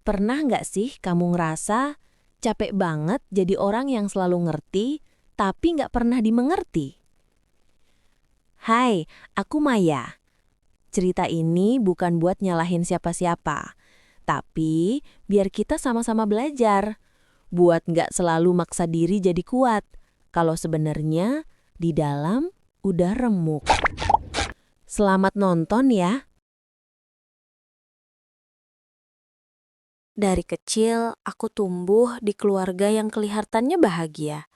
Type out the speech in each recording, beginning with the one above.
Pernah nggak sih kamu ngerasa capek banget jadi orang yang selalu ngerti, tapi nggak pernah dimengerti? Hai, aku Maya. Cerita ini bukan buat nyalahin siapa-siapa, tapi biar kita sama-sama belajar. Buat nggak selalu maksa diri jadi kuat, kalau sebenarnya di dalam udah remuk. Selamat nonton ya. Dari kecil, aku tumbuh di keluarga yang kelihatannya bahagia.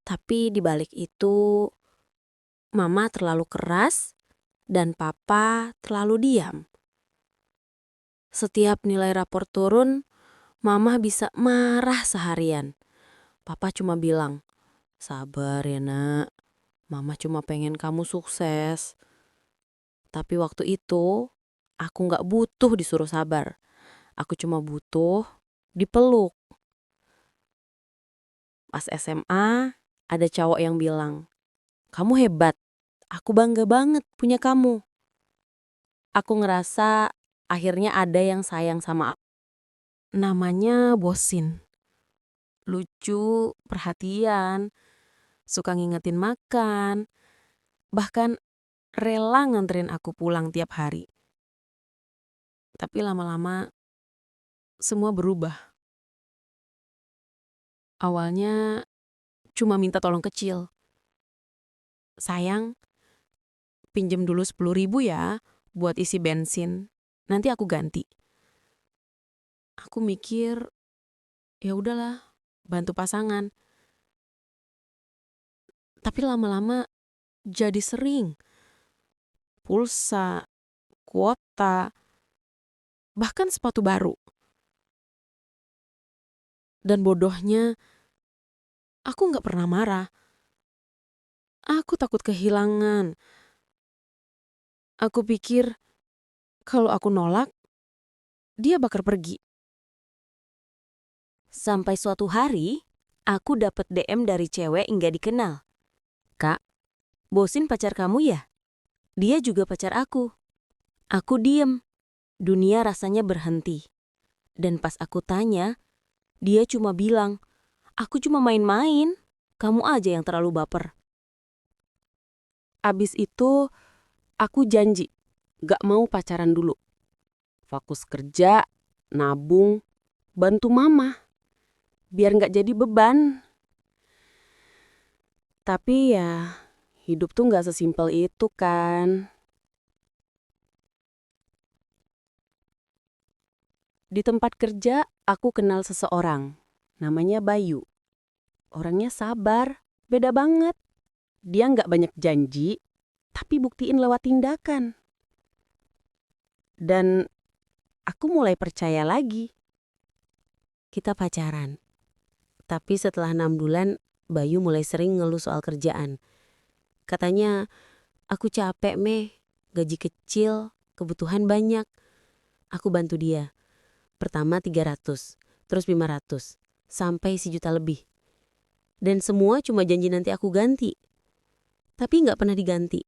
Tapi di balik itu, mama terlalu keras dan papa terlalu diam. Setiap nilai rapor turun, mama bisa marah seharian. Papa cuma bilang, "Sabar ya nak, mama cuma pengen kamu sukses." Tapi waktu itu, aku gak butuh disuruh sabar. Aku cuma butuh dipeluk. Pas SMA, ada cowok yang bilang, "Kamu hebat, aku bangga banget punya kamu." Aku ngerasa akhirnya ada yang sayang sama aku. Namanya Bosin. Lucu, perhatian, suka ngingetin makan, bahkan rela nganterin aku pulang tiap hari. Tapi lama-lama semua berubah. Awalnya cuma minta tolong kecil. "Sayang, pinjem dulu 10.000 ya buat isi bensin. Nanti aku ganti." Aku mikir, ya udahlah, bantu pasangan. Tapi lama-lama jadi sering. Pulsa, kuota, bahkan sepatu baru. Dan bodohnya, aku gak pernah marah. Aku takut kehilangan. Aku pikir kalau aku nolak, dia bakal pergi. Sampai suatu hari, aku dapet DM dari cewek yang gak dikenal. "Kak, Bosin pacar kamu ya?" Dia juga pacar aku. Aku diem. Dunia rasanya berhenti. Dan pas aku tanya, dia cuma bilang, "Aku cuma main-main. Kamu aja yang terlalu baper." Abis itu, aku janji gak mau pacaran dulu. Fokus kerja, nabung, bantu mama. Biar gak jadi beban. Tapi ya, hidup tuh gak sesimpel itu kan. Di tempat kerja, aku kenal seseorang. Namanya Bayu. Orangnya sabar, beda banget. Dia gak banyak janji, tapi buktiin lewat tindakan. Dan aku mulai percaya lagi. Kita pacaran. Tapi setelah 6 bulan, Bayu mulai sering ngeluh soal kerjaan. Katanya, "Aku capek meh, gaji kecil, kebutuhan banyak." Aku bantu dia. Pertama 300, terus 500, sampai 1 juta lebih. Dan semua cuma janji nanti aku ganti. Tapi gak pernah diganti.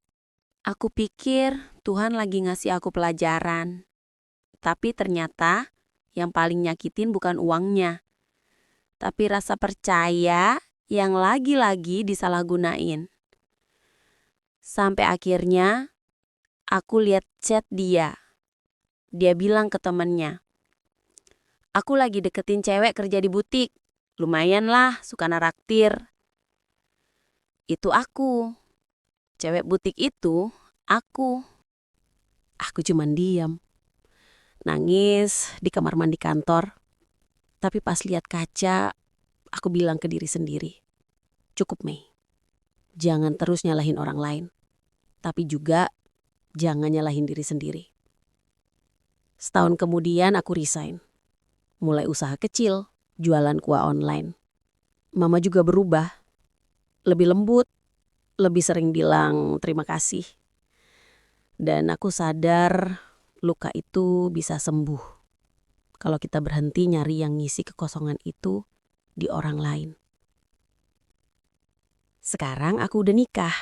Aku pikir Tuhan lagi ngasih aku pelajaran. Tapi ternyata yang paling nyakitin bukan uangnya, tapi rasa percaya yang lagi-lagi disalahgunain. Sampai akhirnya aku lihat chat dia. Dia bilang ke temennya, "Aku lagi deketin cewek kerja di butik. Lumayan lah, suka naraktir." Itu aku. Cewek butik itu aku. Aku cuman diam. Nangis di kamar mandi kantor. Tapi pas lihat kaca, aku bilang ke diri sendiri, "Cukup Mei. Jangan terus nyalahin orang lain. Tapi juga jangan nyalahin diri sendiri." Setahun kemudian aku resign. Mulai usaha kecil, jualan kuah online. Mama juga berubah. Lebih lembut, lebih sering bilang terima kasih. Dan aku sadar luka itu bisa sembuh kalau kita berhenti nyari yang ngisi kekosongan itu di orang lain. Sekarang aku udah nikah.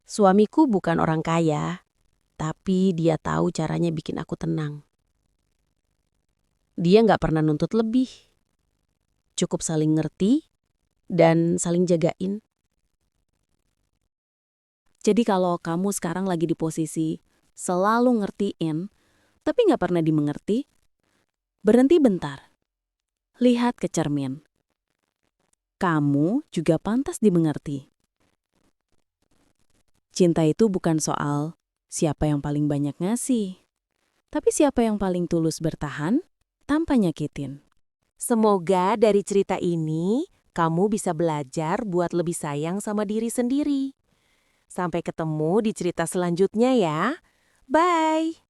Suamiku bukan orang kaya, tapi dia tahu caranya bikin aku tenang. Dia nggak pernah nuntut lebih. Cukup saling ngerti dan saling jagain. Jadi kalau kamu sekarang lagi di posisi selalu ngertiin, tapi nggak pernah dimengerti, berhenti bentar. Lihat ke cermin. Kamu juga pantas dimengerti. Cinta itu bukan soal siapa yang paling banyak ngasih, tapi siapa yang paling tulus bertahan tanpa nyakitin. Semoga dari cerita ini, kamu bisa belajar buat lebih sayang sama diri sendiri. Sampai ketemu di cerita selanjutnya ya. Bye!